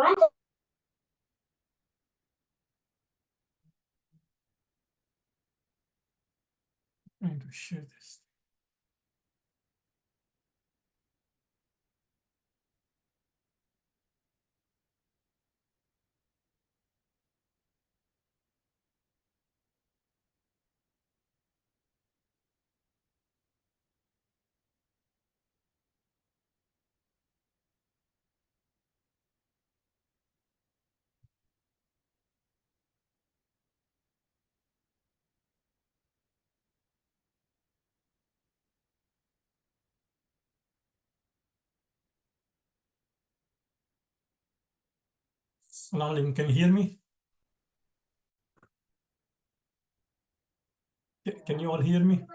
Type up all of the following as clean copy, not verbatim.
Trying to share this. Assalamu alaikum. Can you hear me? Can you all hear me?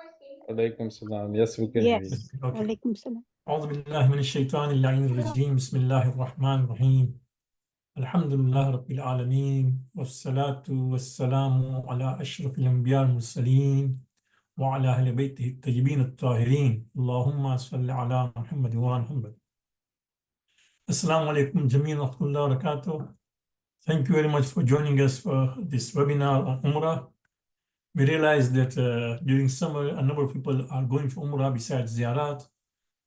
Alaikum salam. Yes, we can hear you. Yes. Okay. Alaikum salam. أعوذ بالله من الشيطان اللعين الرجيم بسم الله الرحمن الرحيم الحمد لله رب العالمين والصلاة والسلام على أشرف الأنبياء المرسلين وعلى أهل بيته الطيبين الطاهرين اللهم صل على محمد وعلى محمد. Assalamu alaikum جميعا ورحمة الله وبركاته. Thank you very much for joining us for this webinar on Umrah. We realized that during summer a number of people are going for Umrah besides Ziyarat.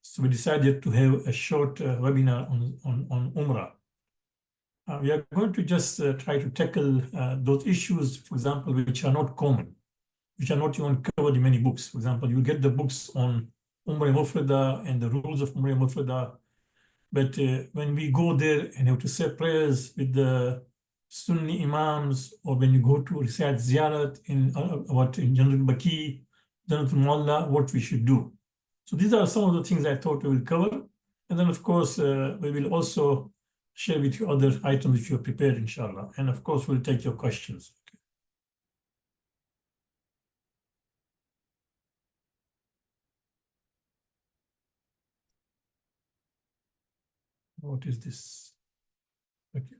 So we decided to have a short webinar on Umrah. We are going to just try to tackle those issues, for example, which are not common, which are not even covered in many books. For example, you get the books on Umrah Mufrada and the rules of Umrah Mufrada. But when we go there and have to say prayers with the Sunni Imams, or when you go to recite Ziyarat in Jannatul Baqi, Jannatul Mualla, what we should do. So these are some of the things I thought we will cover. And then, of course, we will also share with you other items which you have prepared, inshallah. And of course, we'll take your questions. What is this? Okay.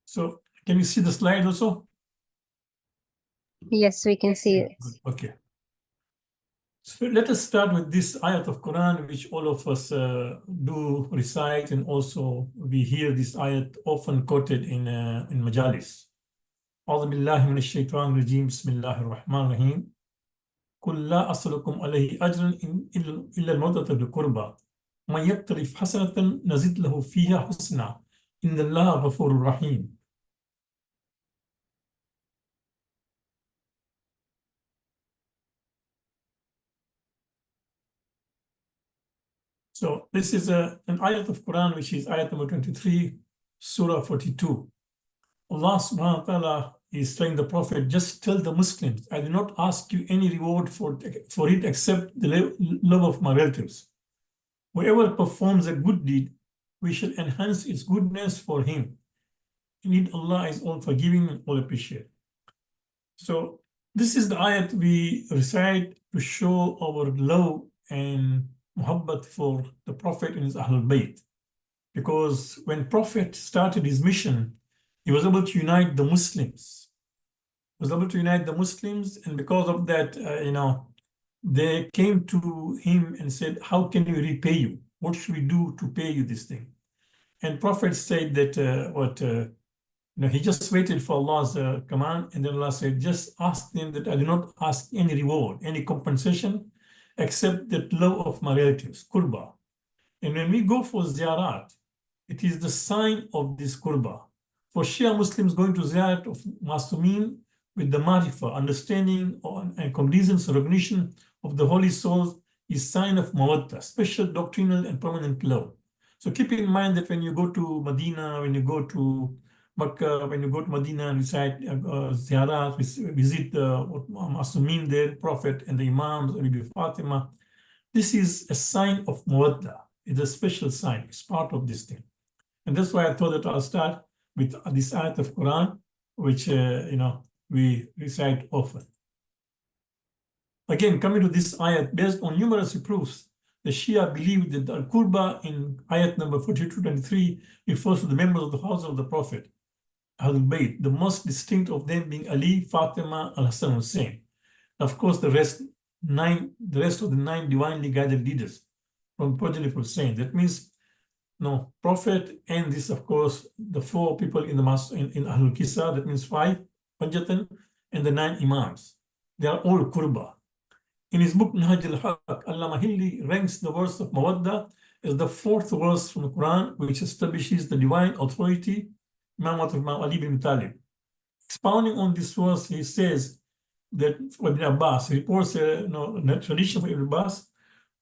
So can you see the slide also? Yes, we can see it. Good. Okay. So let us start with this ayat of Quran, which all of us do recite, and also we hear this ayat often quoted in majalis. أعوذ بالله من الشيطان الرجيم بسم الله الرحمن الرحيم قل لا أسألكم عليه أجرا إلا المودة بالقربى من يقترف حسنة نزد له فيها حسنا إن الله غفور رحيم. So this is an ayat of Quran, which is ayat number 23, Surah 42. Allah subhanahu wa ta'ala is telling the Prophet, just tell the Muslims, I do not ask you any reward for it except the love of my relatives. Whoever performs a good deed, we shall enhance its goodness for him. Indeed, Allah is all forgiving and all appreciative. So this is the ayat we recite to show our love and muhabbat for the Prophet and his Ahlul Bayt. Because when Prophet started his mission, he was able to unite the Muslims. He was able to unite the Muslims, and because of that, they came to him and said, how can we repay you? What should we do to pay you this thing? And Prophet said that he just waited for Allah's command, and then Allah said, just ask them that I do not ask any reward, any compensation, except that love of my relatives, qurba. And when we go for ziyarat, it is the sign of this qurba. For Shia Muslims going to ziyarat of Masumin with the marifa, understanding and cognizance, recognition of the holy souls is sign of mawadda, special doctrinal and permanent love. So keep in mind that when you go to Medina, when you go to Makkah, when you go to Medina and recite ziyarat, visit the Masumin there, Prophet and the Imams, Bibi Fatima, this is a sign of mawadda. It's a special sign. It's part of this thing. And that's why I thought that I'll start with this ayat of Quran, which, we recite often. Again, coming to this ayat, based on numerous proofs, the Shia believe that the Al-Qurba in ayat number 42-23 refers to the members of the house of the Prophet, Ahlul Bayt, the most distinct of them being Ali, Fatima, Al-Hassan, Hussein. Of course, the rest of the 9 divinely guided leaders from progeny of Hussein. That means no, Prophet, and this, of course, the 4 people in the in Ahlul Kisa, that means 5, Panjatan, and the 9 Imams. They are all Qurba. In his book Nahj al-Haq, Allama Hilli ranks the verse of Mawadda as the 4th verse from the Quran, which establishes the divine authority, Imam Ali bin Talib. Expounding on this verse, he says that Ibn Abbas reports a tradition from Ibn Abbas.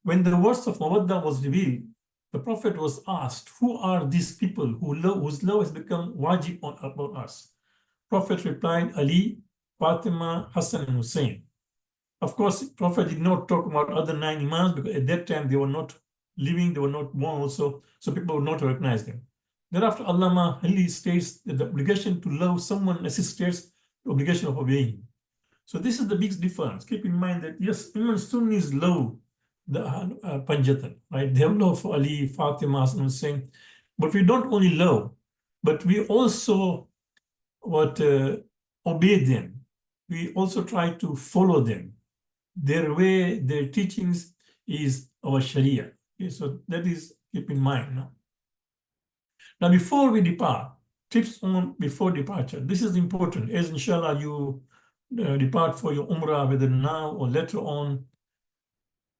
When the verse of Mawadda was revealed, the Prophet was asked, who are these people whose love has become wajib upon us? Prophet replied, Ali, Fatima, Hassan, and Hussein. Of course, Prophet did not talk about other 9 Imams because at that time they were not living, they were not born also, so people would not recognize them. Thereafter, Allama Halili states that the obligation to love someone necessitates the obligation of obeying. So this is the big difference. Keep in mind that yes, even Sunnis love the Panjatan, right? They have love for Ali, Fatima, Hassan, Hussein, but we don't only love, but we also obey them. We also try to follow them. Their way, their teachings is our Sharia. Okay, so that is, keep in mind. Now, before we depart, tips on before departure. This is important, as inshallah you depart for your Umrah, whether now or later on.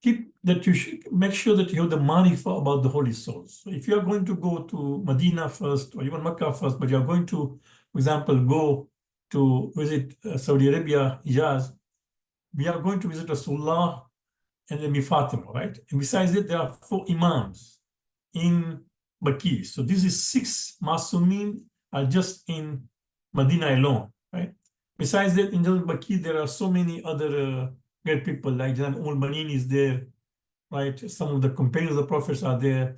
Keep that you should make sure that you have the marifah about the holy souls. So if you are going to go to Medina first or even Mecca first, but you are going to, for example, go to visit Saudi Arabia, Hijaz, we are going to visit Rasulullah and then Fatima, right? And besides that, there are 4 Imams in Baqi. So this is 6 Masumin are just in Medina alone, right? Besides that, in Baqi, there are so many other great people like Jan Ul-Manin is there, right? Some of the companions of the prophets are there.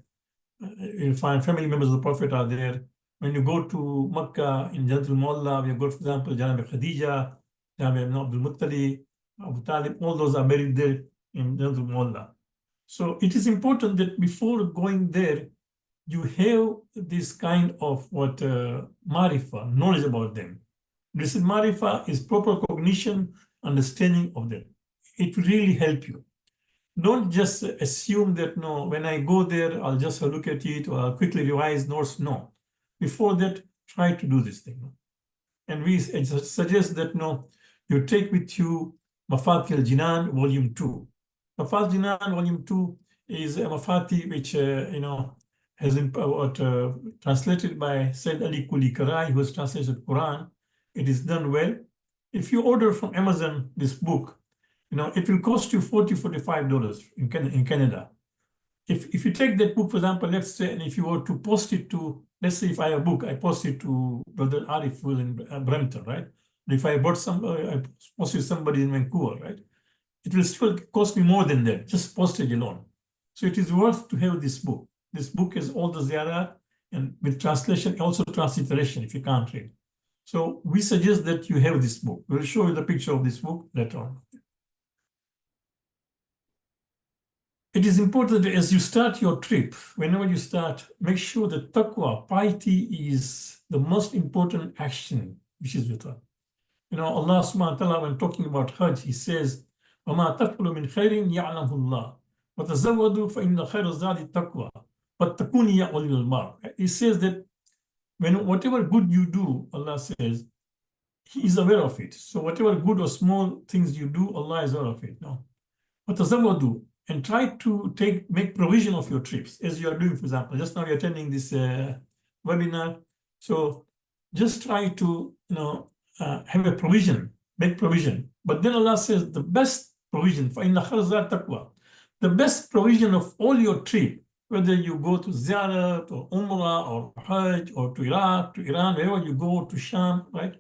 You'll find family members of the Prophet are there. When you go to Makkah in Jannatul Mawla, we got, for example, Janab Khadija, Janab Abdul Muttalib, Abu Talib, all those are buried there in Jannatul Mawla. So it is important that before going there, you have this kind of marifa, knowledge about them. This is marifa is proper cognition, understanding of them. It will really help you. Don't just assume that, no, when I go there, I'll just look at it or I'll quickly revise notes. No. Before that, try to do this thing. And we suggest that, no, you take with you Mafati al-Jinan, Volume 2. Mafati al-Jinan, Volume 2 is a Mafati which, has been translated by Said Ali Kuli Karai, who has translated the Quran. It is done well. If you order from Amazon this book, it will cost you $40, $45 in Canada. If you take that book, for example, let's say, and if you were to post it to, let's say if I have a book, I post it to Brother Arif, who is in Brampton, right? And if I bought I post it to somebody in Vancouver, right? It will still cost me more than that, just postage alone. So it is worth to have this book. This book has all the ziyarat and with translation, also transliteration if you can't read. So we suggest that you have this book. We'll show you the picture of this book later on. It is important that as you start your trip, whenever you start, make sure that taqwa, piety, is the most important action which is with us. Allah subhanahu wa ta'ala, when talking about Hajj, He says, وَمَا تَفْعَلُ مِنْ خَيْرٍ يَعْلَمُهُ اللَّهُ وَتَزَوَّدُوا فَإِنَّ خَيْرَ الزَّادِ التَّقْوَى وَاتَّقُونِ يَا أُولِي الْأَلْبَابِ. He says that whatever good you do, Allah says, He is aware of it. So whatever good or small things you do, Allah is aware of it. No. وَتَزَوَّدُوا, and try to make provision of your trips, as you are doing, for example. Just now you're attending this webinar. So just try to have a provision, make provision. But then Allah says the best provision, فَإِنَّ خَرْزَ taqwa, the best provision of all your trip, whether you go to Ziyarat or Umrah or Hajj or to Iraq, to Iran, wherever you go, to Sham, right?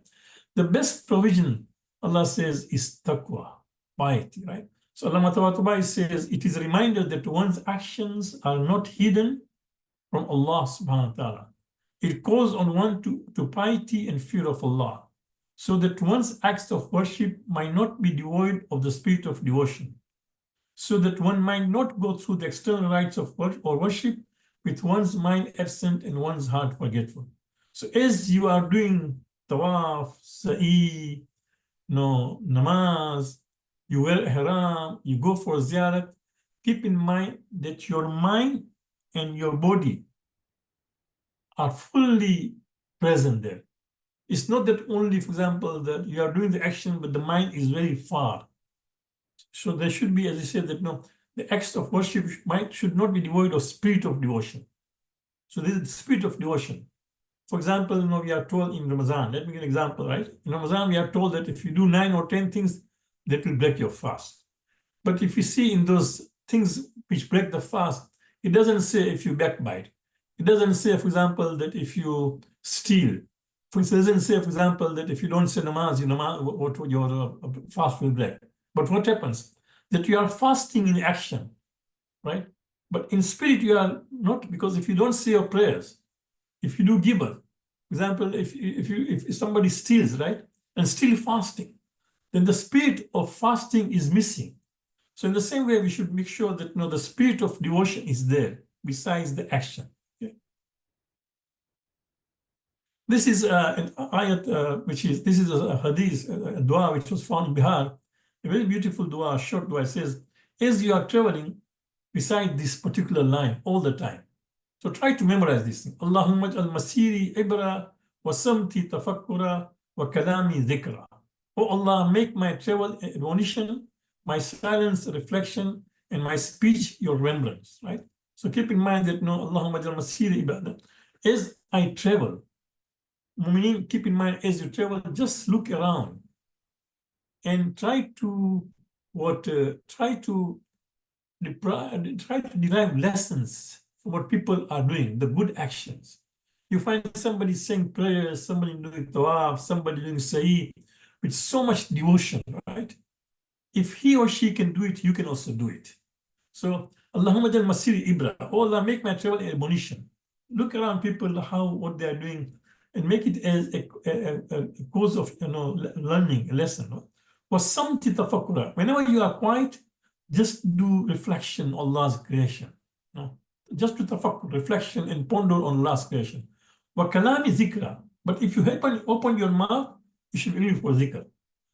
The best provision, Allah says, is taqwa, piety, right? So Allah says it is a reminder that one's actions are not hidden from Allah subhanahu wa ta'ala. It calls on one to piety and fear of Allah, so that one's acts of worship might not be devoid of the spirit of devotion, so that one might not go through the external rites of worship with one's mind absent and one's heart forgetful. So as you are doing tawaf, sa'i, namaz, you wear ihram, you go for ziyarat, keep in mind that your mind and your body are fully present there. It's not that only, for example, that you are doing the action, but the mind is very far. So there should be, as I said, that no, the acts of worship should not be devoid of spirit of devotion. So this is the spirit of devotion. For example, we are told in Ramadan, let me give an example, right? In Ramadan, we are told that if you do 9 or 10 things, that will break your fast. But if you see in those things which break the fast, it doesn't say if you backbite. It doesn't say, for example, that if you steal. It doesn't say, for example, that if you don't say namaz, your fast will break. But what happens? That you are fasting in action, right? But in spirit, you are not, because if you don't say your prayers, if you do gibber, for example, if somebody steals, right, and still fasting, then the spirit of fasting is missing. So in the same way, we should make sure that the spirit of devotion is there besides the action. Okay? This is an ayat, this is a hadith, a dua which was found in Bihar, a very beautiful dua, a short dua. It says, as you are traveling beside this particular line all the time, so try to memorize this thing. Allahumma al masiri ibra wa samti tafakkura wa kalami dhikra. Oh Allah, make my travel admonition, my silence reflection, and my speech your remembrance, right? So keep in mind that Allahumma al masiri ibra. As I travel, meaning keep in mind as you travel, just look around and try to derive lessons from what people are doing, the good actions. You find somebody saying prayers, somebody doing tawaf, somebody doing sa'i with so much devotion, right? If he or she can do it, you can also do it. So, Allahumma jal masiri ibra. Oh Allah, make my travel admonition. Look around people, what they are doing, and make it as a course of learning, a lesson. Wasamti tafakkura. Whenever you are quiet, just do reflection on Allah's creation. No? Just do tafakkur, reflection, and ponder on Allah's creation. Wa kalami zikra. But if you open your mouth, you should be for zikr.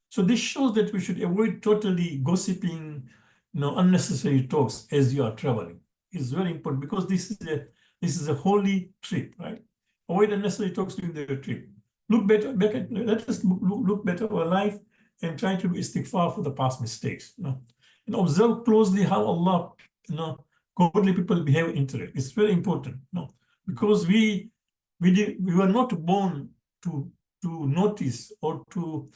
So this shows that we should avoid totally gossiping, unnecessary talks as you are traveling. It's very important because this is a holy trip, right? Avoid unnecessary talks during the trip. Let us look back at our life and try to do istighfar for the past mistakes. And observe closely how Allah, godly people behave in it. It's very important, because we were not born to notice or to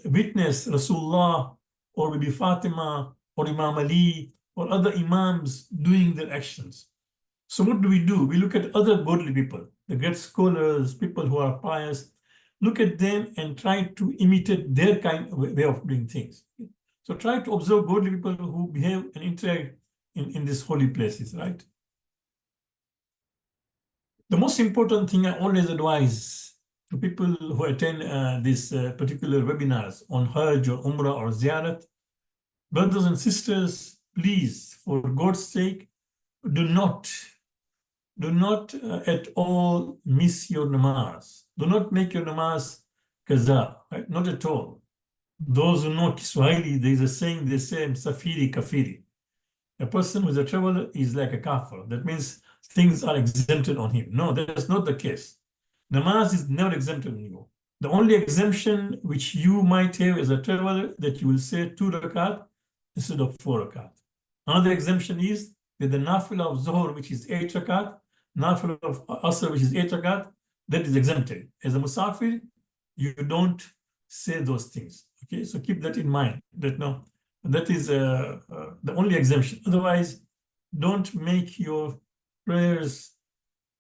witness Rasulullah or maybe Fatima or Imam Ali or other Imams doing their actions. So what do? We look at other godly people, the great scholars, people who are pious, look at them and try to imitate their kind of way of doing things. So try to observe godly people who behave and interact in these holy places, right? The most important thing I always advise to people who attend these particular webinars on Hajj or Umrah or Ziyarat, brothers and sisters, please, for God's sake, do not at all miss your namaz. Do not make your namaz kaza, right? Not at all. Those who know Kiswahili, there is a saying, they say, Msafiri kafiri. A person who is a traveler is like a kafir. That means things are exempted on him. No, that's not the case. Namaz is never exempted on you. The only exemption which you might have as a traveler, that you will say 2 rakat instead of 4 rakat. Another exemption is that the nafila of Zuhr, which is 8 rakat, nafila of Asr, which is 8 rakat, that is exempted. As a musafir, you don't say those things. Okay, so keep that in mind. That is the only exemption. Otherwise, don't make your prayers,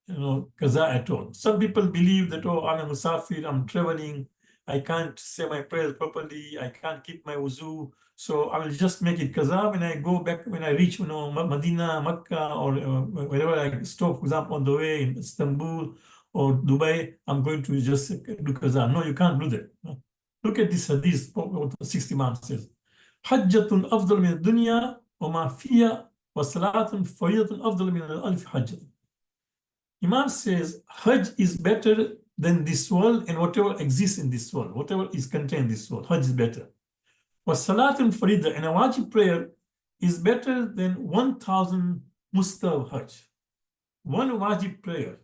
kaza at all. Some people believe that, oh, I'm a musafir, I'm traveling, I can't say my prayers properly, I can't keep my wuzu, so I will just make it kaza when I go back, when I reach, Medina, Makkah, or wherever I stop, for example, on the way in Istanbul or Dubai, I'm going to just do kaza. No, you can't do that. No. Look at this hadith, what the 60 Imam says. Hajjatun afdal min dunya wa ma fiya wa salatun faridatun afdal min al-alf hajjat. Imam says Hajj is better than this world and whatever exists in this world, whatever is contained in this world, Hajj is better. Wa salatun farida, and a wajib prayer is better than 1,000 mustav Hajj. One wajib prayer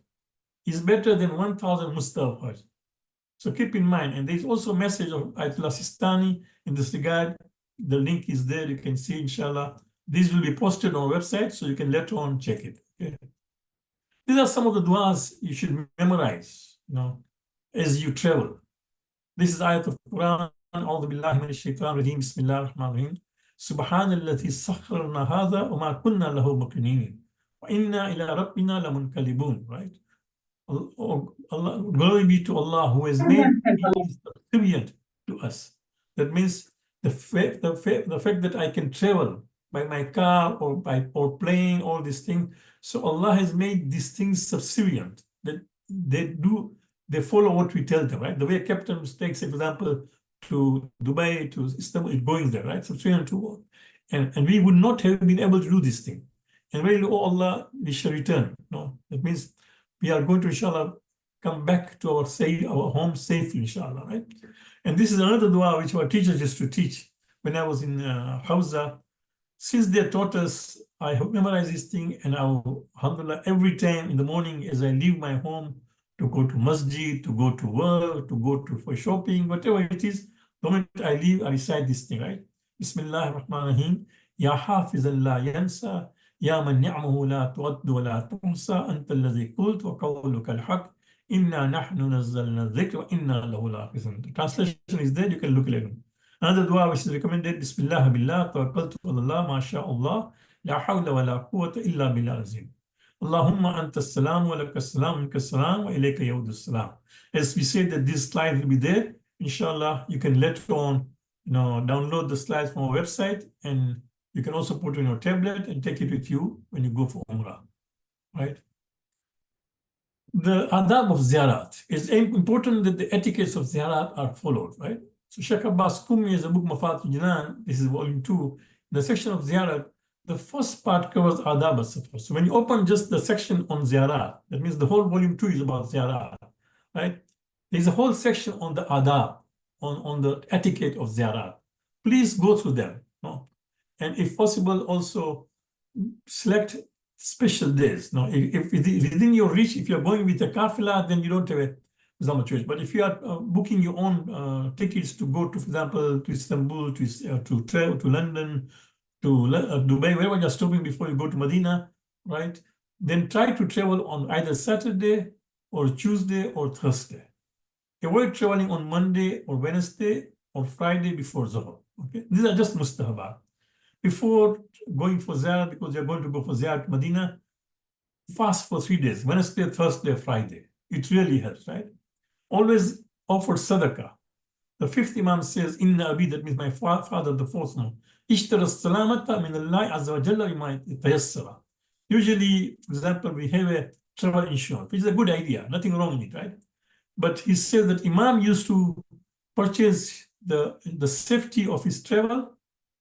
is better than 1,000 Mustafa Hajj. So keep in mind, and there's also a message of Ayatollah Sistani in this regard. The link is there, you can see, inshallah. These will be posted on our website, so you can later on check it. Okay? These are some of the du'as you should memorize, as you travel. This is ayat of Quran. أعوذ بالله من الشيطان الرجيم بسم الله الرحمن الرحيم سبحان الذي سخرنا هذا وما كنا له مقرنين وإنا إلى ربنا لمنقلبون. Right? Allah, glory be to Allah who has made these subservient to us. That means the fact that I can travel by my car or plane, all these things. So Allah has made these things subservient, that they follow what we tell them, right? The way a captain takes, for example, to Dubai, to Istanbul, going there, right? Subservient to, and we would not have been able to do this thing. And really, oh Allah, we shall return. No, that means we are going to, inshallah, come back to our home safely, inshallah, right? And this is another dua which our teachers used to teach when I was in Hawza. Since they taught us, I have memorized this thing, and I will, alhamdulillah, every time in the morning as I leave my home to go to masjid, to go to work, to go to for shopping, whatever it is, the moment I leave, I recite this thing, right? Bismillah ar-Rahman ar-Rahim. Ya hafizan la yansa. يا من نعمه لا تعد ولا تحصى أنت الذي قلت وقولك الحق إنا نحن نزلنا الذكر وإنا له لحافظون. The translation is there, you can look at it. Another dua which is recommended, بسم الله بالله توكلت على الله ما شاء الله لا حول ولا قوة إلا بالله العظيم. اللهم أنت السلام ولك السلام منك السلام وإليك يعود السلام. As we said that this slide will be there, inshallah, you can later on download the slides from our website, and you can also put it on your tablet and take it with you when you go for Umrah, right? The adab of ziyarat is important that the etiquettes of ziyarat are followed, right? So Sheikh Abbas Kumi is a book, Mafatul Jinan, this is volume 2. The section of ziyarat, the first part covers adab as-safar. So when you open just the section on ziyarat, that means the whole volume 2 is about ziyarat, right? There's a whole section on the adab, on the etiquette of ziyarat. Please go through them, no? And if possible, also select special days. Now, if within your reach, if you're going with a kafila, then you don't have a choice. But if you are booking your own tickets to go to, for example, to Istanbul, to travel to London, to Dubai, wherever you're stopping before you go to Medina, right? Then try to travel on either Saturday or Tuesday or Thursday. Avoid traveling on Monday or Wednesday or Friday before Zohar. Okay, these are just mustahabat. Before going for Ziyarah, because you're going to go for Ziyarah to Medina, fast for 3 days, Wednesday, Thursday, Friday. It really helps, right? Always offer sadaqah. The fifth Imam says, Inna Abi, that means my father, the fourth one, Ishtara salamata min Allah azza wa jalla bima tayassara. Usually, for example, we have a travel insurance, which is a good idea, nothing wrong with it, right? But he says that Imam used to purchase the safety of his travel,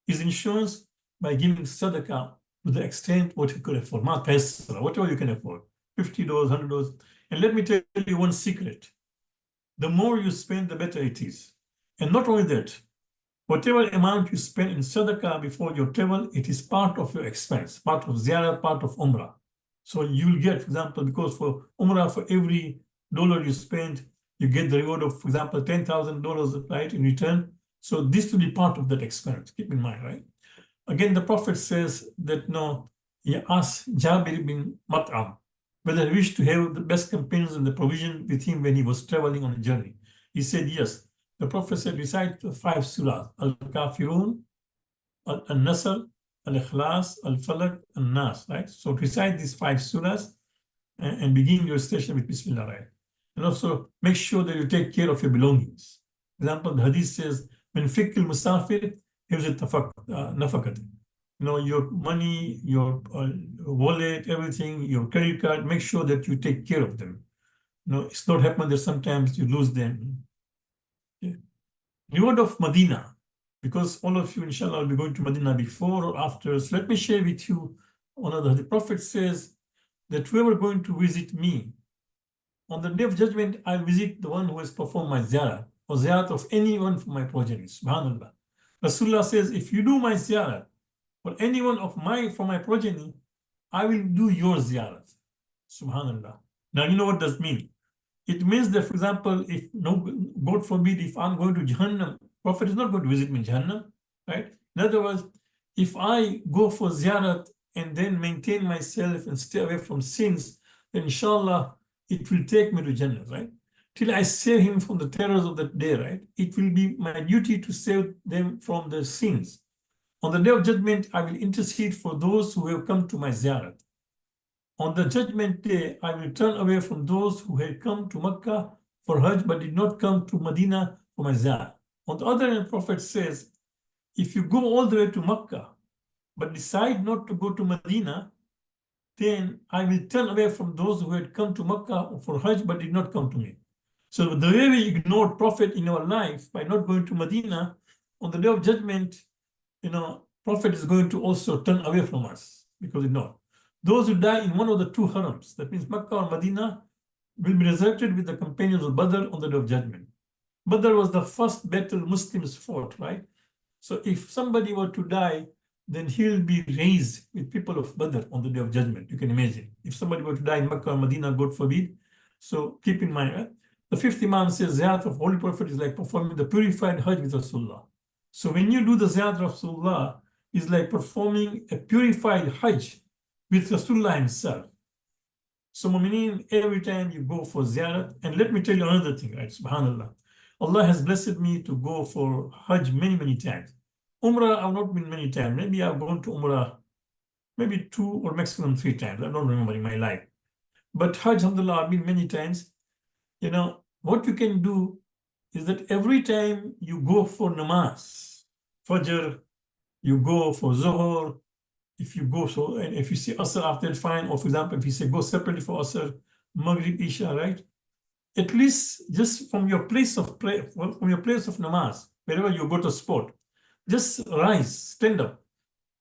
his insurance, by giving sadaqah to the extent what he could afford, whatever you can afford, $50, $100. And let me tell you one secret. The more you spend, the better it is. And not only that, whatever amount you spend in sadaqah before your travel, it is part of your expense, part of ziyarah, part of umrah. So you'll get, for example, because for umrah, for every dollar you spend, you get the reward of, for example, $10,000, right, in return. So this will be part of that expense, keep in mind, right? Again, the Prophet says that, no, he asked Jabir bin Mat'am whether he wished to have the best companions and the provision with him when he was traveling on a journey. He said, yes. The Prophet said, recite 5 surahs, Al-Kafirun, Al-Nasr, Al-Ikhlas, Al-Falaq, Al-Nas, right? So recite these 5 surahs and begin your station with Bismillah, right? And also make sure that you take care of your belongings. For example, the hadith says, when fikil musafir, nafakat. Your money, your wallet, everything, your credit card, make sure that you take care of them. It's not happen that sometimes you lose them. Okay. Reward of Medina, because all of you, inshallah, will be going to Medina before or after. So let me share with you another. The Prophet says that whoever going to visit me, on the day of judgment, I'll visit the one who has performed my ziyarah, or ziyarah of anyone from my progeny. Subhanallah. Rasulullah says, if you do my ziyarah for anyone from my progeny, I will do your ziyarah. Subhanallah. Now, you know what does mean? It means that, for example, if no, God forbid, if I'm going to Jahannam, Prophet is not going to visit me in Jahannam, right? In other words, if I go for ziyarat and then maintain myself and stay away from sins, then inshallah, it will take me to Jannah, right? Till I save him from the terrors of that day, right? It will be my duty to save them from their sins. On the day of judgment, I will intercede for those who have come to my ziyarat. On the judgment day, I will turn away from those who had come to Mecca for Hajj but did not come to Medina for my ziyarat. On the other hand, the Prophet says, if you go all the way to Mecca but decide not to go to Medina, then I will turn away from those who had come to Mecca for Hajj but did not come to me. So the way we ignored Prophet in our life by not going to Medina, on the day of judgment, Prophet is going to also turn away from us because those who die in one of the two harams, that means Mecca or Medina, will be resurrected with the companions of Badr on the day of judgment. Badr was the first battle Muslims fought, right? So if somebody were to die, then he will be raised with people of Badr on the day of judgment. You can imagine. If somebody were to die in Mecca or Medina, God forbid. So keep in mind, right? The fifth Imam says, Ziyarat of Holy Prophet is like performing the purified Hajj with Rasulullah. So when you do the Ziyarat of Rasulullah, it's like performing a purified Hajj with Rasulullah himself. So Mu'mineen, every time you go for Ziyarat, and let me tell you another thing, right? Subhanallah. Allah has blessed me to go for Hajj many, many times. Umrah, I've not been many times. Maybe I've gone to Umrah maybe 2 or maximum 3 times. I don't remember in my life. But Hajj, alhamdulillah, I've been many times. What you can do is that every time you go for namaz, Fajr, you go for Zuhr, if you go, and if you say Asr after that, fine. Or for example, if you say go separately for Asr, Maghrib, Isha, right? At least just from your place of prayer, from your place of namaz, wherever you go to sport, just rise, stand up,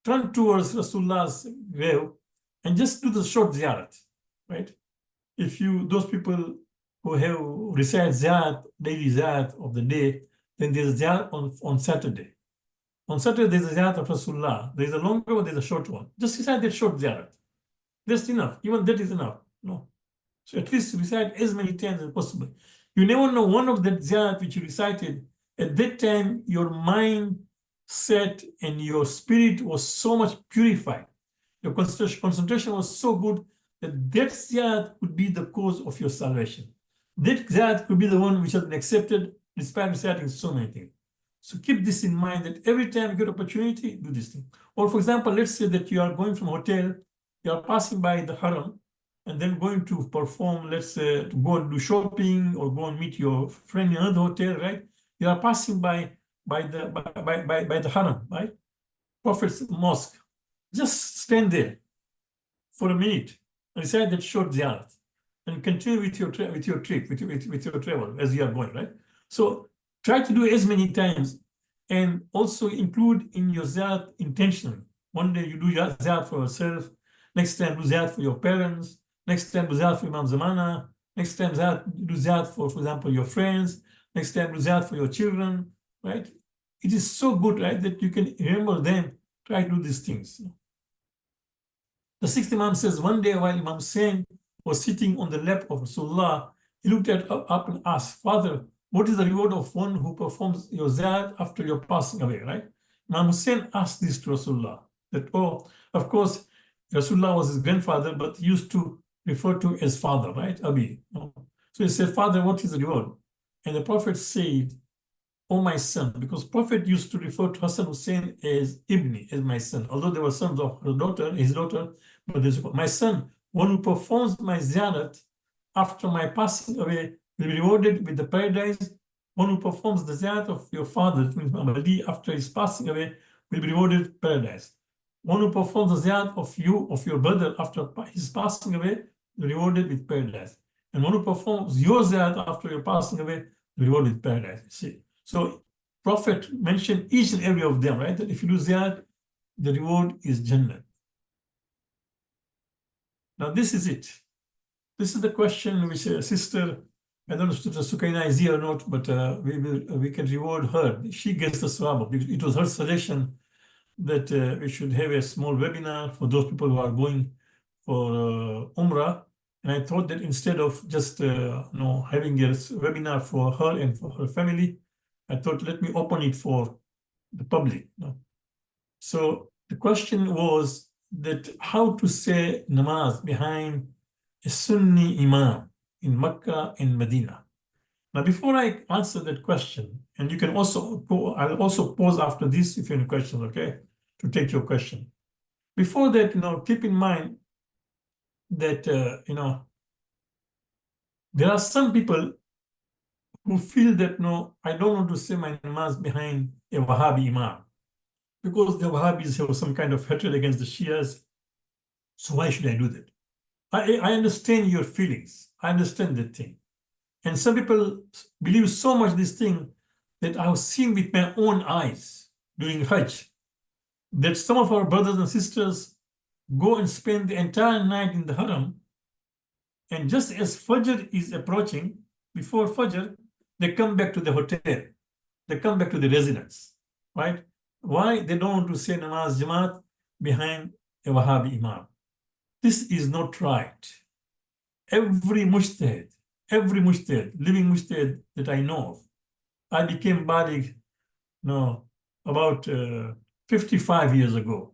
turn towards Rasulullah's grave, and just do the short ziyarat, right? If those people who have recited ziyarat, daily ziyarat of the day, then there's a ziyarat on Saturday. On Saturday, there's a ziyarat of Rasulullah. There's a longer one, there's a short one. Just recite that short ziyarat. That's enough. Even that is enough. No. So at least recite as many times as possible. You never know, one of that ziyarat which you recited, at that time, your mind set and your spirit was so much purified. Your concentration was so good that ziyarat could be the cause of your salvation. That ziyarat could be the one which has been accepted despite reciting so many things. So keep this in mind that every time you get opportunity, do this thing. Or for example, let's say that you are going from a hotel, you are passing by the haram, and then going to perform, let's say, to go and do shopping or go and meet your friend in another hotel, right? You are passing by the haram, right? Prophet's mosque. Just stand there for a minute and recite that short ziyarat and continue with your trip, with your travel as you are going, right? So try to do as many times and also include in your ziyarat intentionally. One day you do ziyarat for yourself, next time do ziyarat for your parents, next time do ziyarat for Imam Zamana, next time do ziyarat for example, your friends, next time do ziyarat for your children, right? It is so good, right, that you can remember them, try to do these things. The sixth Imam says, one day while Imam Hussain was sitting on the lap of Rasulullah, he looked up and asked, Father, what is the reward of one who performs your ziyarat after your passing away, right? Imam Hussain asked this to Rasulullah, that, of course, Rasulullah was his grandfather, but he used to refer to as father, right? Abi. So he said, Father, what is the reward? And the Prophet said, oh, my son, because Prophet used to refer to Hassan Hussein as Ibni, as my son, although there were sons of his daughter, but there's my son, one who performs my ziyarat after my passing away will be rewarded with the paradise. One who performs the ziyarat of your father, that means Muhammad, after his passing away, will be rewarded with paradise. One who performs the ziyarat of your brother after his passing away, will be rewarded with paradise. And one who performs your ziyarat after your passing away, will be rewarded with paradise. See? So Prophet mentioned each and every of them, right? That if you do ziyarat, the reward is Jannah. Now this is it. This is the question which a sister, I don't know if Sukaina is here or not, but we can reward her. She gets the sawab. It was her suggestion that we should have a small webinar for those people who are going for Umrah, And I thought that instead of just having a webinar for her and for her family, I thought let me open it for the public. So the question was that how to say namaz behind a Sunni imam in Mecca and Medina. Now, before I answer that question, and you can also, I'll also pause after this if you have any questions, okay, to take your question. Before that, keep in mind that, there are some people who feel that, no, I don't want to say my namaz behind a Wahhabi imam because the Wahhabis have some kind of hatred against the Shias. So why should I do that? I understand your feelings. I understand that thing. And some people believe so much this thing that I've seen with my own eyes during Hajj, that some of our brothers and sisters go and spend the entire night in the Haram, and just as Fajr is approaching, before Fajr, they come back to the hotel. They come back to the residence, right? Why? They don't want to say namaz Jamaat behind a Wahhabi imam. This is not right. Every mujtahid, living mujtahid that I know of, I became baligh, about 55 years ago.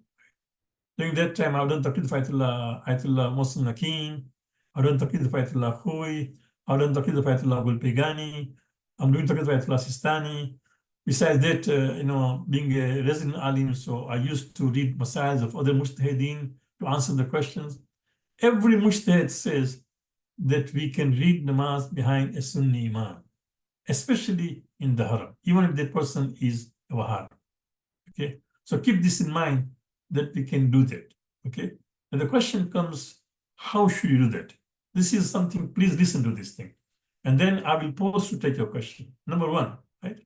During that time, I've done Taqlid Ayatollah Mohsen Nakeem, I've done Taqlid Ayatollah Khoui, I've done Taqlid Ayatollah Gulpegani, I'm doing Taqlid Ayatollah Sistani. Besides that, being a resident alim, so I used to read masails of other mujtahideen to answer the questions. Every mujtahid says that we can read namaz behind a Sunni imam, especially in the haram, even if that person is a Wahhabi. Okay, so keep this in mind that we can do that. Okay, and the question comes, how should you do that? This is something, please listen to this thing. And then I will pause to take your question. Number one, right?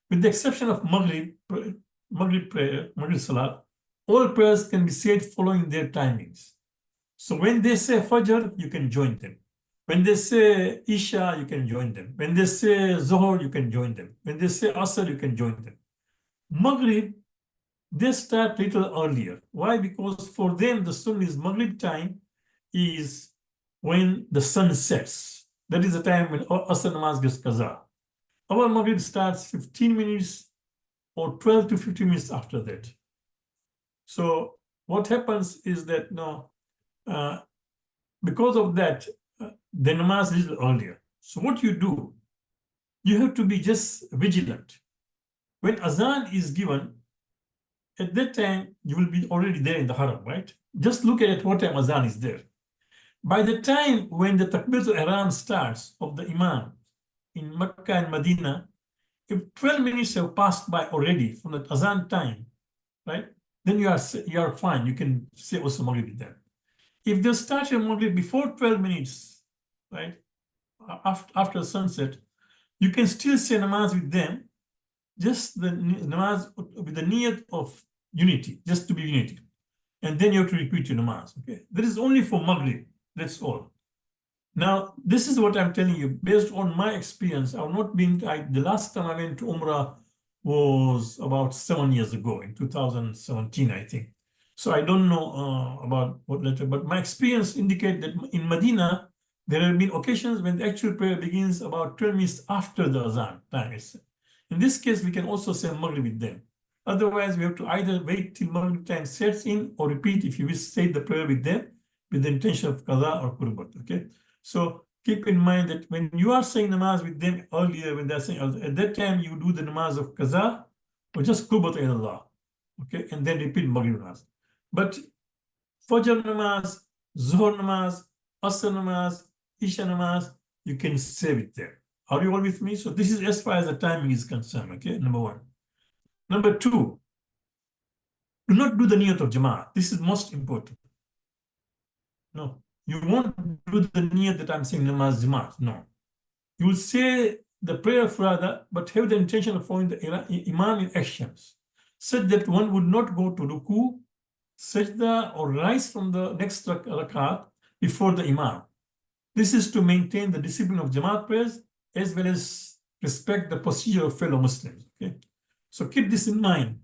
With the exception of Maghrib prayer, Maghrib Salat, all prayers can be said following their timings. So when they say Fajr, you can join them. When they say Isha, you can join them. When they say Zohar, you can join them. When they say Asr, you can join them. Maghrib, they start little earlier. Why? Because for them, the Sunnis Maghrib time is when the sun sets. That is the time when Asr namaz gets qaza. Our Maghrib starts 15 minutes or 12 to 15 minutes after that. So what happens is that because of that, the namaz is earlier. So what you do, you have to be just vigilant. When azan is given, at that time, you will be already there in the haram, right? Just look at what time azan is there. By the time when the takbiratul ihram starts of the imam in Mecca and Medina, if 12 minutes have passed by already from the azan time, right? Then you are fine. You can say also Maghrib with them. If they start your Maghrib before 12 minutes, right? After sunset, you can still say namaz with them, just the namaz with the niyat of unity, just to be unity. And then you have to repeat your namaz, okay? That is only for Maghrib, that's all. Now, this is what I'm telling you, based on my experience. I've not been, the last time I went to Umrah was about 7 years ago, in 2017, I think. So I don't know about what later, but my experience indicates that in Medina, there have been occasions when the actual prayer begins about 12 minutes after the azan time is set. In this case, we can also say Maghrib with them. Otherwise, we have to either wait till Maghrib time sets in or repeat, if you wish, say the prayer with them with the intention of qada or qurbat, okay? So keep in mind that when you are saying namaz with them earlier, when they're saying, at that time you do the namaz of qaza or just qurbat ila Allah, okay? And then repeat Maghrib namaz. But Fajr namaz, Zuhr namaz, Asr namaz, Isha namaz, you can say with them. Are you all with me? So this is as far as the timing is concerned, okay? Number one. Number two, do not do the niyat of Jama'at. This is most important. No, you won't do the niyat that I'm saying namaz Jama'at. No. You will say the prayer of Farada, but have the intention of following the Imam in actions, such that one would not go to ruku, sajda, or rise from the next rakat before the Imam. This is to maintain the discipline of Jamaat prayers as well as respect the procedure of fellow Muslims. Okay, so keep this in mind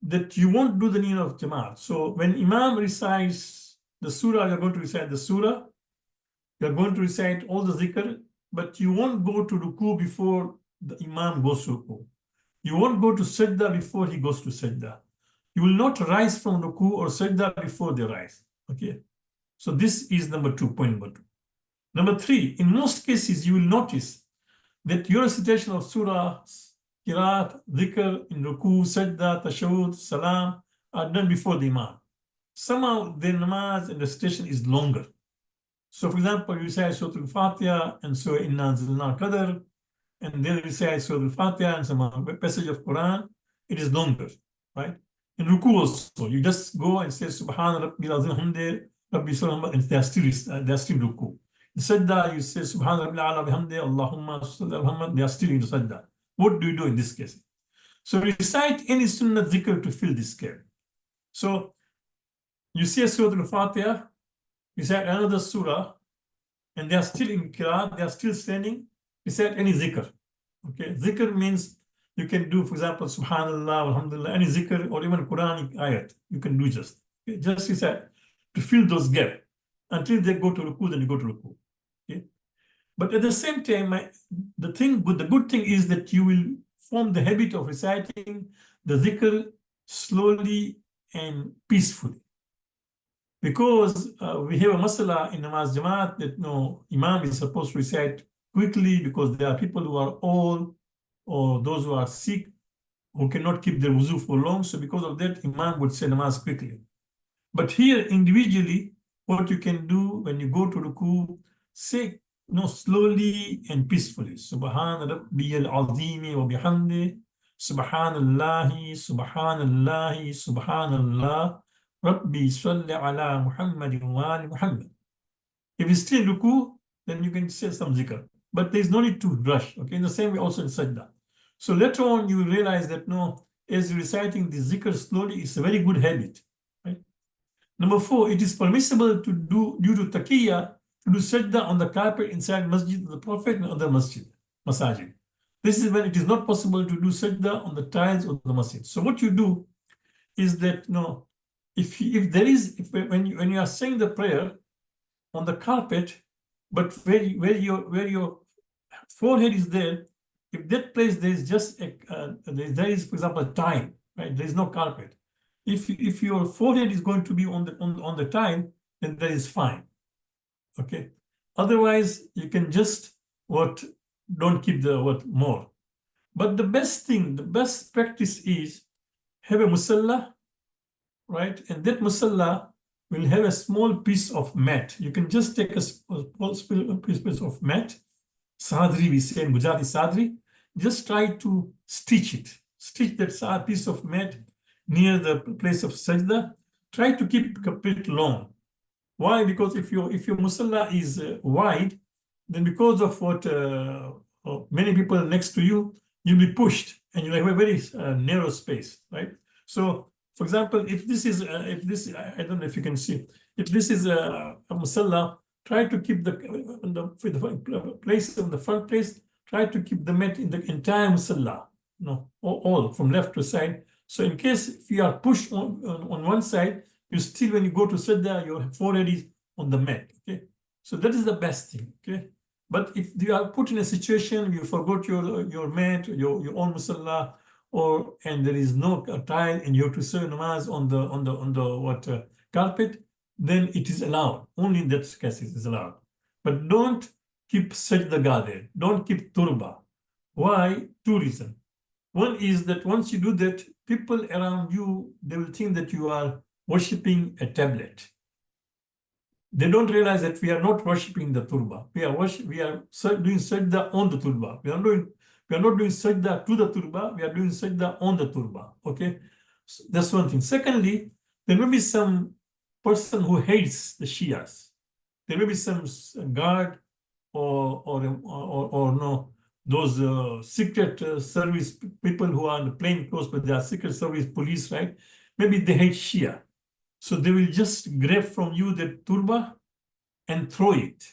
that you won't do the niyat of Jamaat. So when Imam recites the surah, you're going to recite the surah. You are going to recite all the zikr, but you won't go to ruku before the imam goes to ruku. You won't go to sajda before he goes to sajda. You will not rise from ruku or sajda before they rise. Okay. So this is number 2, point number 2. Number 3, in most cases, you will notice that your recitation of surah, qiraat, dhikr, in ruku, sajda, tashahud, salam are done before the imam. Somehow the namaz and recitation is longer. So for example, you recite Surah Al-Fatiha and Surah Inna Anzalna Qadr, and then recite Surah Al-Fatiha and some passage of Quran, it is longer, right? In ruku also, you just go and say Subhan Rabbil Azim Hamde, Rabbi Surah, and they are still ruku. In Sajda, you say Subhan Rabbil Ala Bihamde, Allahumma Salli ala Muhammad, they are still in Sajda. What do you do in this case? So recite any Sunnah Zikr to fill this gap. So you say Surah Al-Fatiha, recite another surah, and they are still in Qiraat, they are still standing, recite any zikr. Okay, zikr means you can do, for example, Subhanallah, Alhamdulillah, any zikr, or even Quranic ayat, you can do just. Okay? Just recite to fill those gaps until they go to ruku, then you go to ruku. Okay? But at the same time, the good thing is that you will form the habit of reciting the zikr slowly and peacefully. Because we have a masala in namaz jamaat that no imam is supposed to recite quickly because there are people who are old or those who are sick who cannot keep their wuzu for long. So because of that, imam would say namaz quickly. But here individually, what you can do when you go to ruku, say slowly and peacefully. Subhan Rabbiyal Azimi wa bihamdi. Subhanallahi, Subhanallahi, Subhanallah. Rabbi salli ala Muhammadin wa ali Muhammad. If you still ruku, then you can say some zikr. But there is no need to rush. Okay, in the same way also in sajda. So later on you will realize that as you're reciting the zikr slowly, it's a very good habit. Right? Number 4, it is permissible to do, due to taqiyya, to do sajda on the carpet inside masjid of the Prophet and other masajid. This is when it is not possible to do sajda on the tiles of the masjid. So what you do is that when you are saying the prayer on the carpet, but where your forehead is there, if that place there is just there is, for example, tile, right? There is no carpet. If your forehead is going to be on the tile, then that is fine. Okay. Otherwise, you can just don't keep the more. But the best practice is have a musalla, right? And that musalla will have a small piece of mat. You can just take a small piece of mat, sadri, we say in Gujarati sadri, just try to stitch that piece of mat near the place of sajda. Try to keep it long. Why? Because if your musalla is wide, then because of what many people next to you, you'll be pushed and you'll have a very narrow space, right? So, for example, if this is, I don't know if you can see, if this is a musalla, try to keep the place on the front place, try to keep the mat in the entire musalla, all from left to side. So in case if you are pushed on one side, you still, when you go to sajda, your forehead is on the mat, okay? So that is the best thing, okay? But if you are put in a situation, you forgot your mat, your own musalla, and there is no tile and you have to say namaz on the carpet, then it is allowed. Only in that case it is allowed. But don't keep sajda there. Don't keep turba. Why? 2 reasons. One is that once you do that, people around you, they will think that you are worshipping a tablet. They don't realize that we are not worshipping the turba. We are doing sajda on the turba. We are not doing sajda to the turba. We are doing sajda on the turba. Okay, so that's one thing. Secondly, there may be some person who hates the Shias. There may be some guard or no, those secret service people who are in plain clothes, but they are secret service police, right? Maybe they hate Shia. So they will just grab from you the turba and throw it,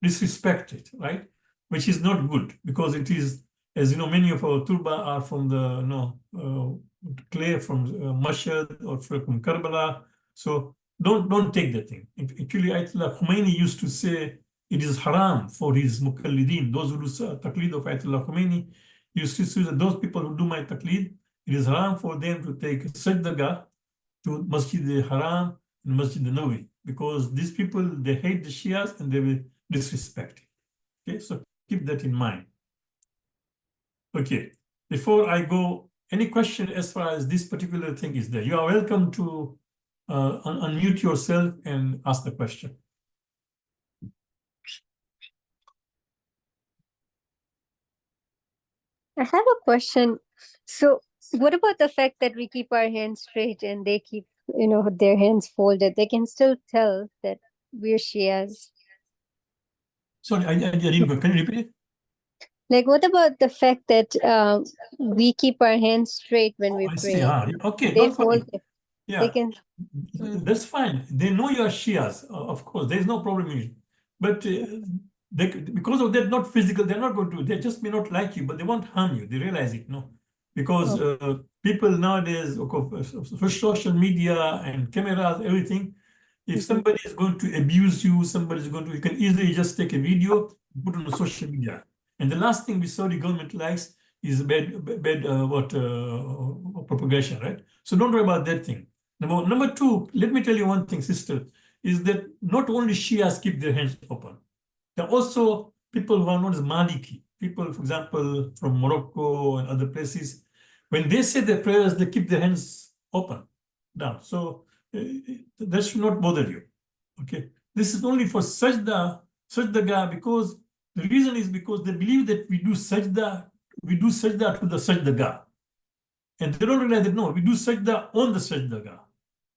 disrespect it, right? Which is not good because it is, as you know, many of our turba are from the clay from Mashhad or from Karbala. So don't take that thing. Actually, Ayatollah Khomeini used to say it is haram for his mukallideen, those who do taqleed of Ayatollah Khomeini. You see that those people who do my taqleed, it is haram for them to take sajdaga to Masjid al-Haram and Masjid al-Nawawi, because these people, they hate the Shias and they will disrespect it. Okay, so keep that in mind. Okay, before I go, any question as far as this particular thing is there? You are welcome to unmute yourself and ask the question. I have a question. So, what about the fact that we keep our hands straight and they keep, their hands folded? They can still tell that we're Shias. Sorry, I didn't go. Can you repeat it? Like, what about the fact that we keep our hands straight when we I see. pray? Okay, They don't worry. fold it. Yeah, They can. that's fine. They know you are Shias, of course. There's no problem in it. But they, because of that, not physical, they're not going to, they just may not like you, but they won't harm you. They realize it, no? Because people nowadays, of course, social media and cameras, everything, if somebody is going to abuse you, somebody is going to, you can easily just take a video, put it on social media. And the last thing we saw the government likes is bad propagation, right? So don't worry about that thing. Number two, let me tell you one thing, sister, is that not only Shias keep their hands open. There are also people who are known as Maliki, people, for example, from Morocco and other places. When they say their prayers, they keep their hands open, down. So that should not bother you. Okay. This is only for sajda, because the reason is because they believe that we do sajda to the sajda. And they don't realize that no, we do sajda on the sajda.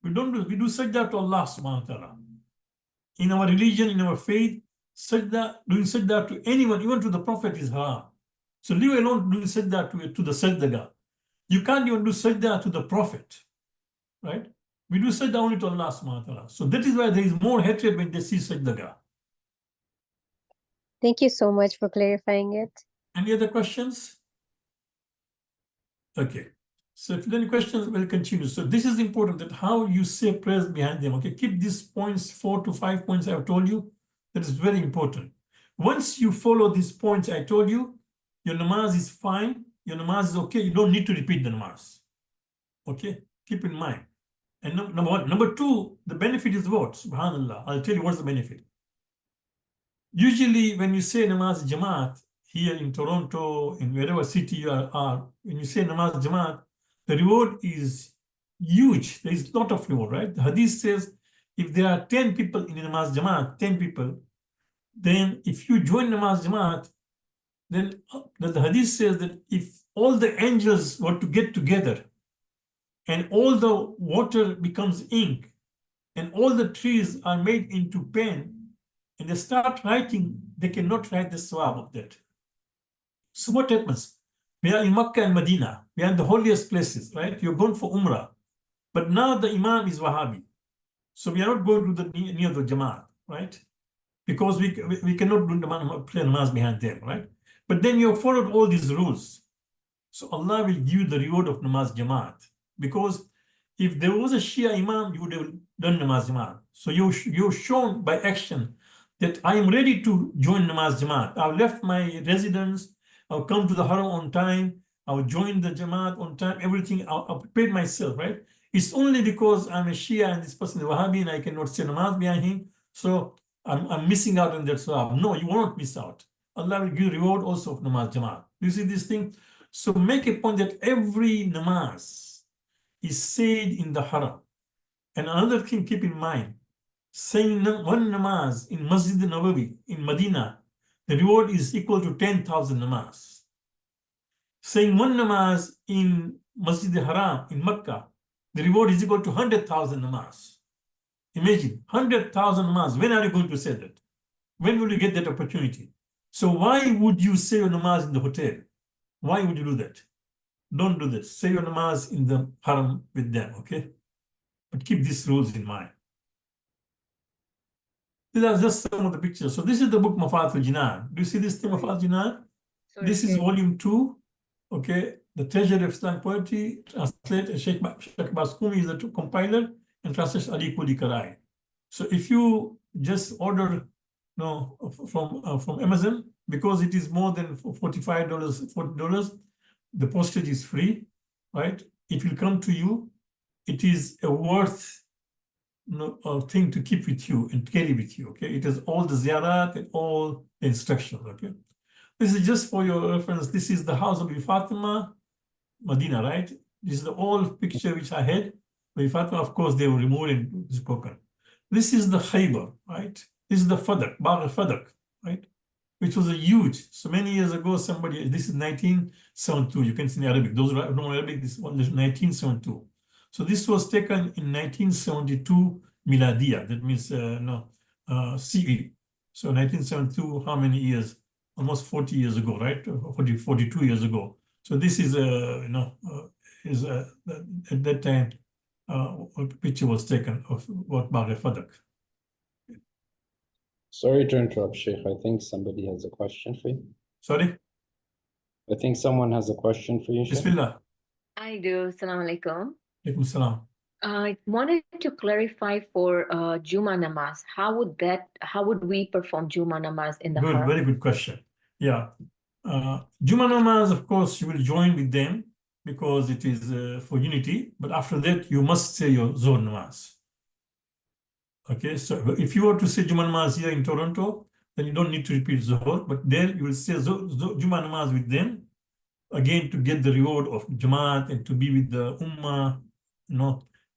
We do sajda to Allah subhanahu wa ta'ala. In our religion, in our faith, doing sajda to anyone, even to the Prophet, is haram. So leave alone doing sajda to the sajda. You can't even do sajda to the Prophet, right? We do sajda only to Allah subhanahu wa ta'ala. So that is why there is more hatred when they see sajda. Thank you so much for clarifying it. Any other questions? Okay. So if there are any questions, we'll continue. So this is important, that how you say prayers behind them. Okay, keep these points, 4 to 5 points I've told you. That is very important. Once you follow these points I told you, your namaz is fine. Your namaz is okay. You don't need to repeat the namaz. Okay, keep in mind. And number one. Number two, the benefit is what? Subhanallah. I'll tell you what's the benefit. Usually when you say namaz jamaat, here in Toronto, in wherever city you are, when you say namaz jamaat, the reward is huge. There is a lot of reward, right? The hadith says if there are 10 people in namaz jamaat, 10 people, then if you join namaz jamaat, then the hadith says that if all the angels were to get together and all the water becomes ink and all the trees are made into pen and they start writing, they cannot write the sawab of that. So what happens? We are in Makkah and Medina. We are in the holiest places, right? You're going for Umrah. But now the Imam is Wahhabi. So we are not going to the near the Jamaat, right? Because we cannot do the play namaz behind them, right? But then you have followed all these rules. So Allah will give you the reward of namaz Jamaat. Because if there was a Shia Imam, you would have done namaz Jamaat. So you've shown by action that I am ready to join namaz Jamaat. I've left my residence. I'll come to the Haram on time. I'll join the Jamaat on time. Everything, I'll prepare myself, right? It's only because I'm a Shia and this person is Wahhabi and I cannot say namaz behind him. So I'm missing out on that sawab. No, you won't miss out. Allah will give reward also of namaz Jamaat. You see this thing? So make a point that every namaz is said in the Haram. And another thing, keep in mind, saying one namaz in Masjid Nabawi in Medina, the reward is equal to 10,000 namaz. Saying one namaz in Masjid Haram in Makkah, the reward is equal to 100,000 namaz. Imagine, 100,000 namaz. When are you going to say that? When will you get that opportunity? So why would you say your namaz in the hotel? Why would you do that? Don't do this. Say your namaz in the Haram with them, okay? But keep these rules in mind. These are just some of the pictures. So this is the book Mafaat al-Jinan. Do you see this thing, Mafaat al-Jinan? This is volume 2. Okay, the Treasury of Islamic Poetry, translated Sheikh Baskumi is the compiler and translates Ali Kuli Karai. So if you just order no, from Amazon, because it is more than $45, $40, the postage is free, right? It will come to you. It is a worth thing to keep with you and carry with you, okay? It has all the ziyarat and all the instructions, okay? This is just for your reference. This is the house of Bibi Fatima, Medina, right? This is the old picture which I had. Bibi Fatima, of course, they were removed and spoken. This is the Khaybar, right? This is the Fadak, Bagh al-Fadak, right? Which was a huge, so many years ago, somebody, this is 1972, you can see in Arabic, those who know Arabic, this one is 1972. So this was taken in 1972 Miladiya, that means CE. So 1972, how many years? Almost 40 years ago, right? 42 years ago. So this is, at that time, a picture was taken of what Bagh al-Fadak. Sorry to interrupt, Sheikh. I think somebody has a question for you. Sorry? I think someone has a question for you, Sheikh. Bismillah. I do. Assalamu alaikum. Alaikum salam. I wanted to clarify for Juma namaz. How would we perform Juma namaz in the Good, Haram? very good question. Yeah. Juma namaz, of course, you will join with them because it is for unity. But after that, you must say your Zohr namaz. Okay, so if you were to say Juma namaz here in Toronto, then you don't need to repeat Zohr. But there you will say Juma namaz with them, again, to get the reward of Jamaat and to be with the Ummah,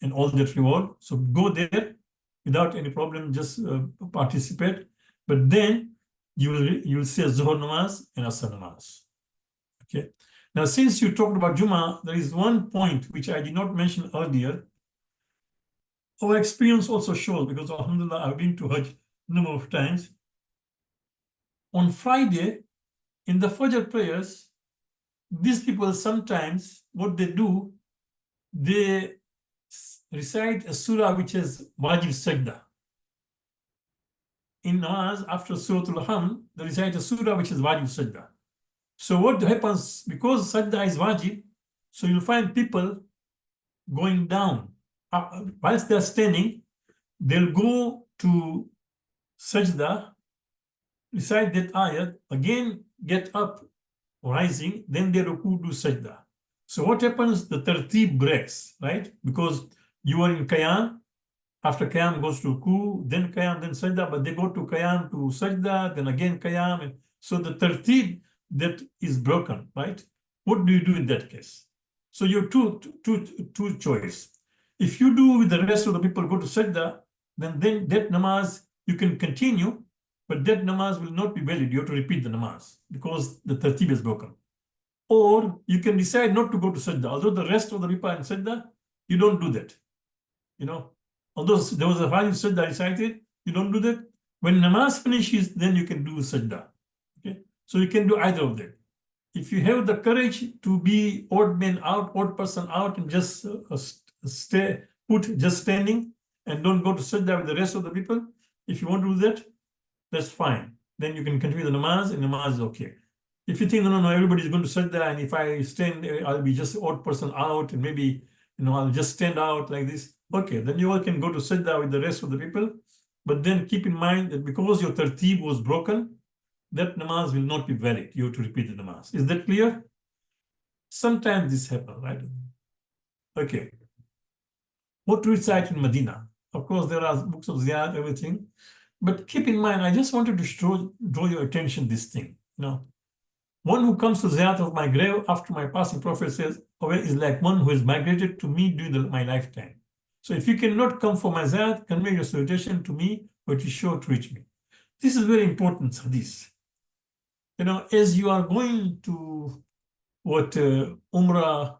and all that reward. So go there without any problem, just participate. But then you will say Zuhr namaz and Asr namaz. Okay. Now, since you talked about Juma, there is one point which I did not mention earlier. Our experience also shows, because alhamdulillah, I've been to Hajj a number of times. On Friday, in the Fajr prayers, these people sometimes, what they do, they recite a surah which is wajib sajda. In namaz, after Surah Al-Hamd, they recite a surah which is wajib sajda. So what happens, because sajda is wajib, so you'll find people going down. Whilst they're standing, they'll go to sajda, recite that ayat, again get up, rising, then they ruku, do sajda. So what happens? The tartib breaks, right? Because you are in qiyam, after qiyam goes to ruku, then qiyam, then sajda, but they go to qiyam to sajda, then again qiyam. And so the tartib that is broken, right? What do you do in that case? So you have two choice. If you do with the rest of the people go to sajda, then that namaz you can continue, but that namaz will not be valid. You have to repeat the namaz because the tartib is broken. Or you can decide not to go to sajda. Although the rest of the people are in sajda, you don't do that. Although there was a wajib sajda recited, you don't do that. When namaz finishes, then you can do sajda. Okay, so you can do either of them. If you have the courage to be odd person out, and just just standing and don't go to sajda with the rest of the people, if you want to do that, that's fine. Then you can continue the namaz, and namaz is okay. If you think, no, everybody's going to sajda, and if I stand, I'll be just odd person out, and maybe, I'll just stand out like this. Okay, then you all can go to sajda with the rest of the people. But then keep in mind that because your tartib was broken, that namaz will not be valid. You have to repeat the namaz. Is that clear? Sometimes this happens, right? Okay. What to recite in Medina? Of course, there are books of ziyad, everything. But keep in mind, I just wanted to draw your attention this thing. One who comes to ziyarah of my grave after my passing, Prophet says, is like one who has migrated to me during my lifetime. So if you cannot come for my ziyarah, convey your salutation to me, but you sure to reach me. This is very important hadith. As you are going to Umrah,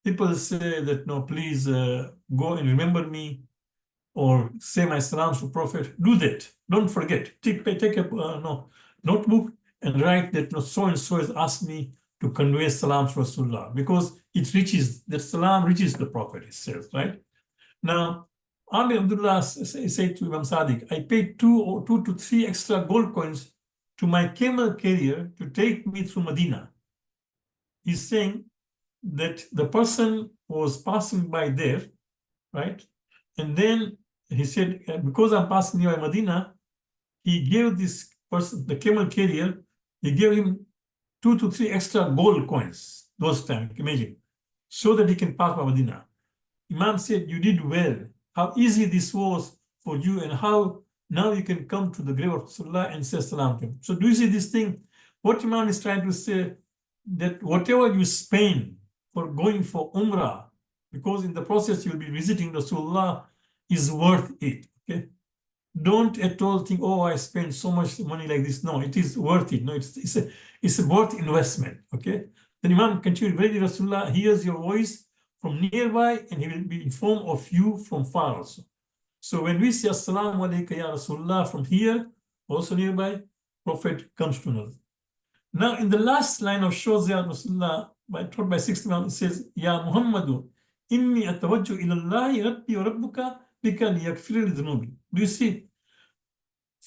people say that, no, please go and remember me, or say my salams to Prophet. Do that. Don't forget. Take a notebook and write that, so and so has asked me to convey salams to Rasulullah, because that salam reaches the Prophet, it says, right? Now, Amir Abdullah said to Imam Sadiq, I paid two to three extra gold coins to my camel carrier to take me through Medina. He's saying that the person was passing by there, right? And then he said, because I'm passing near Medina, he gave this person, the camel carrier, he gave him 2 to 3 extra gold coins those times, imagine, so that he can pass by Medina. Imam said, you did well. How easy this was for you, and how now you can come to the grave of Rasulullah and say salam to him. So do you see this thing? What Imam is trying to say, that whatever you spend for going for Umrah, because in the process you'll be visiting Rasulullah, is worth it. Okay. Don't at all think, oh, I spent so much money like this. No, it is worth it. No, it's a worth investment. Okay. Then Imam continued, very Rasulullah hears your voice from nearby, and he will be informed of you from far also. So when we say Assalamu alaikum ya Rasulullah from here, also nearby, Prophet comes to us. Now in the last line of Shows ya Rasulullah, taught by 6th Imam, it says, Ya Muhammadu, inni atawajju ilallahi rabbi wa rabbuka bika liyakfir li dhunubi. Do you see?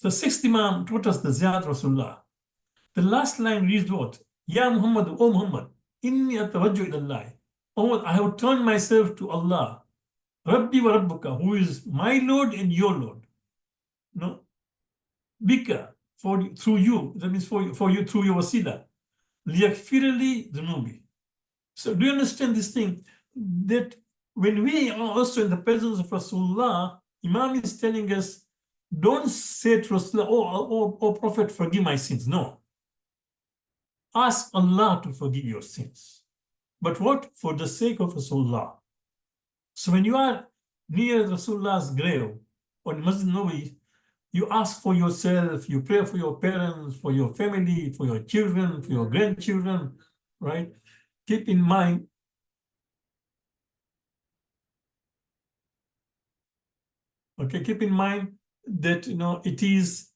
The 6th Imam taught us the Ziyad Rasulullah. The last line reads what? Ya Muhammadu, O Muhammad, inni atawajju ilallahi. Oh, I have turned myself to Allah, Rabbi wa Rabbuka, who is my Lord and your Lord. No, Bika, through you, that means for you through your wasila. Liyakfirli dhunubi. So do you understand this thing? That when we are also in the presence of Rasulullah, Imam is telling us, don't say to Rasulullah, oh Prophet, forgive my sins. No. Ask Allah to forgive your sins. But what? For the sake of Rasulullah. So when you are near Rasulullah's grave or in Masjid Nabawi, you ask for yourself, you pray for your parents, for your family, for your children, for your grandchildren, right? Keep in mind that, it is,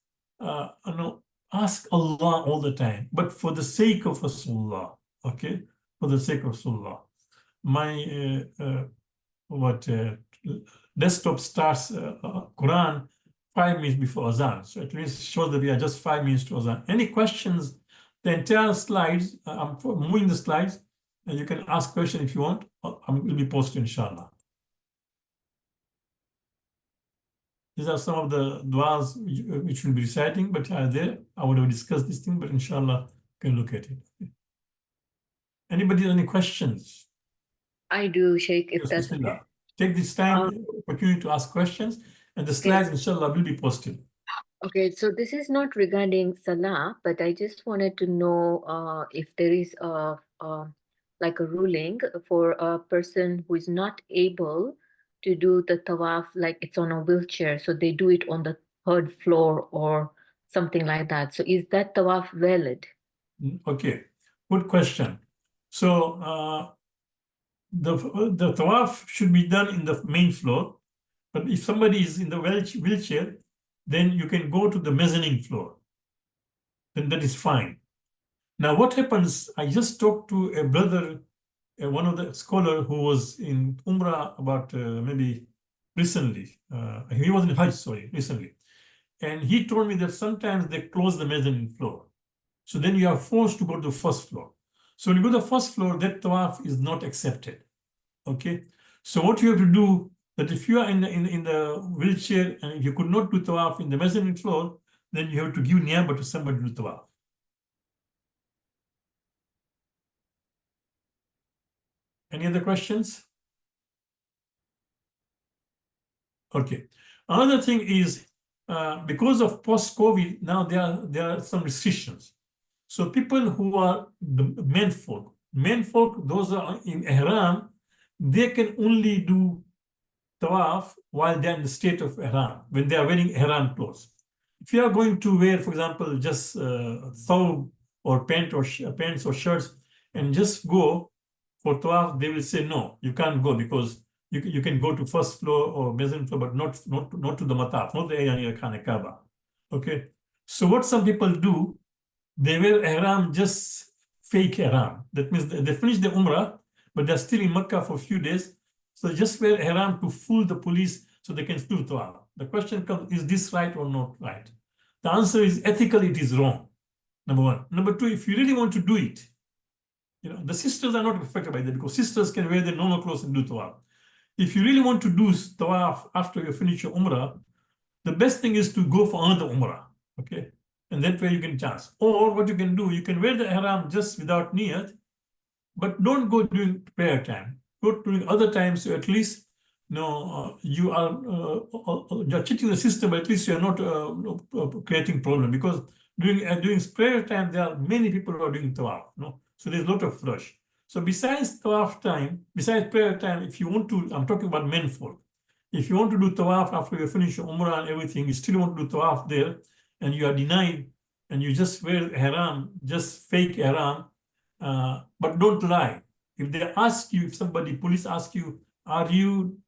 ask Allah all the time, but for the sake of Rasulullah, okay? For the sake of Rasulullah. My, desktop starts Quran 5 minutes before Azan. So at least shows that we are just 5 minutes to Azan. Any questions? The entire slides, I'm moving the slides, and you can ask questions if you want. I will be posted, inshallah. These are some of the du'as which we'll be reciting, but are there. I would have discussed this thing, but inshallah, you can look at it. Anybody have any questions? I do, Sheikh, if Yes, that's Bismillah. okay. Take this time, opportunity to ask questions, and the slides, inshallah, will be posted. Okay, so this is not regarding Salah, but I just wanted to know if there is like a ruling for a person who is not able to do the tawaf, like it's on a wheelchair, so they do it on the 3rd floor or something like that. So is that tawaf valid? Okay, good question. So the tawaf should be done in the main floor, but if somebody is in the wheelchair, then you can go to the mezzanine floor. Then that is fine. Now, what happens? I just talked to a brother, one of the scholar who was in Umrah about maybe recently. He was in Hajj, sorry, recently. And he told me that sometimes they close the mezzanine floor. So then you are forced to go to the 1st floor. So when you go to the 1st floor, that tawaf is not accepted. Okay. So what you have to do, that if you are in the wheelchair and if you could not do tawaf in the mezzanine floor, then you have to give niyabah to somebody to do tawaf. Any other questions? Okay. Another thing is, because of post-COVID, now there are some restrictions. So people who are the men folk, those are in ihram, they can only do tawaf while they're in the state of ihram, when they are wearing ihram clothes. If you are going to wear, for example, just thawb or pants or shirts and just go for tawaf, they will say, no, you can't go, because you can go to 1st floor or mezzanine floor, but not to the mataf, not the area near Kaaba. Okay. So what some people do, they wear ihram, just fake ihram. That means they finish the Umrah, but they're still in Mecca for a few days. So they just wear ihram to fool the police so they can do tawaf. The question comes, is this right or not right? The answer is ethically it is wrong, number one. Number two, if you really want to do it, the sisters are not affected by that, because sisters can wear their normal clothes and do tawaf. If you really want to do tawaf after you finish your Umrah, the best thing is to go for another Umrah. Okay, and that way you can chance. Or what you can do, you can wear the ihram just without niyat, but don't go during prayer time. Go during other times, so at least you are cheating the system, but at least you are not creating problem, because during prayer time there are many people who are doing tawaf. So there's a lot of rush. So besides tawaf time, besides prayer time, if you want to, I'm talking about men folk. If you want to do tawaf after you finish your umrah and everything, you still want to do tawaf there, and you are denied, and you just wear ihram, just fake ihram, but don't lie. If they ask you, if somebody, police ask you, are you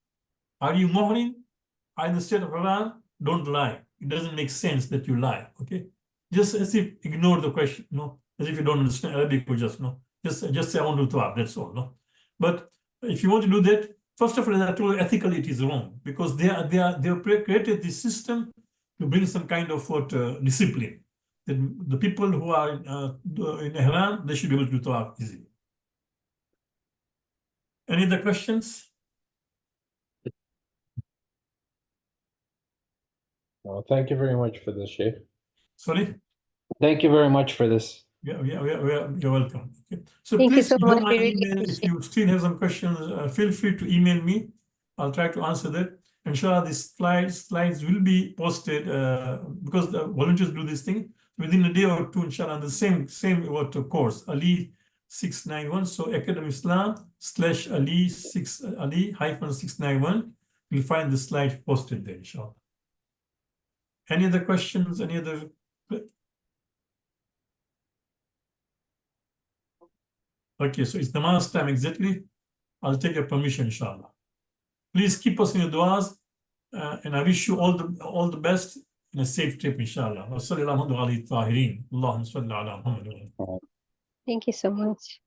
muhrim? Are in the state of Iran? Don't lie. It doesn't make sense that you lie. Okay, just as if ignore the question. As if you don't understand Arabic, or just say I want to do tawaf. That's all. But if you want to do that, first of all, as I told you, ethically it is wrong, because they have created this system to bring some kind of discipline. The people who are in Ihram, they should be able to do tawaf easily. Any other questions? Well, thank you very much for this, Sheikh. Sorry? Thank you very much for this. Yeah, you're welcome. Okay. So Thank you please, so if you don't much. We mind really email, if appreciate you still have some questions, feel free to email me. I'll try to answer that. Inshallah, these slides will be posted because the volunteers do this thing within a day or two, inshallah, on the same course, Ali 691. So Academy Islam /Ali691. You'll find the slide posted there, inshallah. Any other questions? Any other? Okay, so it's namaz time exactly. I'll take your permission, inshallah. Please keep us in your du'as, and I wish you all the best in a safe trip, inshallah. Wa sallallahu alayhi wa tahirin. Allahumma salli ala Muhammad. Thank you so much.